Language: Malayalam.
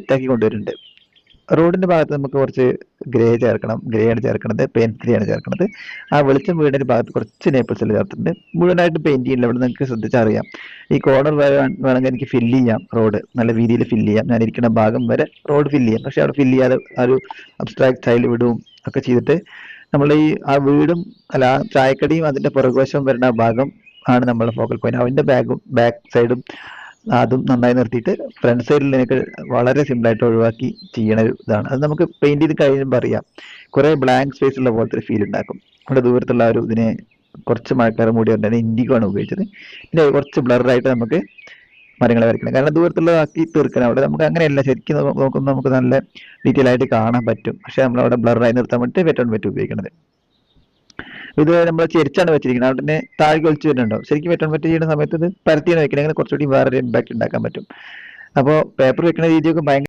ലൈറ്റ് ആക്കി കൊണ്ടുവരുന്നുണ്ട്. റോഡിന്റെ ഭാഗത്ത് നമുക്ക് കുറച്ച് ഗ്രേ ചേർക്കണം. ഗ്രേ ആണ് ചേർക്കുന്നത്, പെയിന്റ് ഗ്രേ ആണ് ചേർക്കുന്നത്. ആ വെളിച്ചം വീടിന്റെ ഒരു ഭാഗത്ത് കുറച്ച് നേപ്പിൾസിൽ ചേർത്തിട്ടുണ്ട്. മുഴുവനായിട്ട് പെയിന്റ് ചെയ്യില്ല. ഇവിടെ നിങ്ങൾക്ക് ശ്രദ്ധിച്ചറിയാം. ഈ കോർണർ വരെ വേണമെങ്കിൽ എനിക്ക് ഫില്ല് ചെയ്യാം. റോഡ് നല്ല രീതിയിൽ ഫില്ല് ചെയ്യാം. ഞാൻ ഇരിക്കുന്ന ഭാഗം വരെ റോഡ് ഫില്ല് ചെയ്യാം. പക്ഷെ അവിടെ ഫില്ല് ചെയ്യാതെ ആ ഒരു അബ്സ്ട്രാക്ട് സ്റ്റൈൽ വിടും ഒക്കെ ചെയ്തിട്ട് നമ്മൾ ഈ ആ വീടും അല്ല ആ ചായക്കടിയും അതിന്റെ പുറകുവശം വരുന്ന ആ ഭാഗം ആണ് നമ്മുടെ ഫോക്കൽ പോയിന്റ്. അതിന്റെ ബാക്ക് സൈഡും അതും നന്നായി നിർത്തിയിട്ട് ഫ്രണ്ട് സൈഡിൽ എനിക്ക് വളരെ സിമ്പിൾ ആയിട്ട് ഒഴിവാക്കി ചെയ്യണ ഒരു ഇതാണ്. അത് നമുക്ക് പെയിന്റ് ചെയ്ത് കഴിയുമ്പോൾ അറിയാം. കുറെ ബ്ലാങ്ക് സ്പേസ് ഉള്ള പോലത്തെ ഒരു ഫീൽ ഉണ്ടാക്കും. അവിടെ ദൂരത്തുള്ള ആ ഒരു ഇതിനെ കുറച്ച് മഴക്കാറ് മൂടി വന്നിട്ട് ഇൻഡിഗോ ആണ് ഉപയോഗിച്ചത്. പിന്നെ കുറച്ച് ബ്ലറായിട്ട് നമുക്ക് മരങ്ങളെ വരയ്ക്കണം. കാരണം ദൂരത്തുള്ളതാക്കി തീർക്കണം. അവിടെ നമുക്ക് അങ്ങനെയല്ല, ശരിക്കും നോക്കുമ്പോൾ നമുക്ക് നല്ല ഡീറ്റെയിൽ ആയിട്ട് കാണാൻ പറ്റും. പക്ഷെ നമ്മൾ അവിടെ ബ്ലറായി നിർത്താൻ വേണ്ടി വെറ്റോൺ വെറ്റ് ഉപയോഗിക്കുന്നത്. ഇത് നമ്മൾ ചെരിച്ചാണ് വെച്ചിരിക്കുന്നത്. അവിടെ തന്നെ താഴേക്ക് ഒലിച്ച് വരുന്നുണ്ടാവും. ശരിക്കും വെറ്റോൺ വെറ്റ് ചെയ്യുന്ന സമയത്ത് ഇത് പരത്തിയാണ് വെക്കണമെങ്കിൽ കുറച്ചുകൂടി വേറൊരു ഇമ്പാക്ട് ഉണ്ടാക്കാൻ പറ്റും. അപ്പോൾ പേപ്പർ വെക്കുന്ന രീതിയൊക്കെ ഭയങ്കര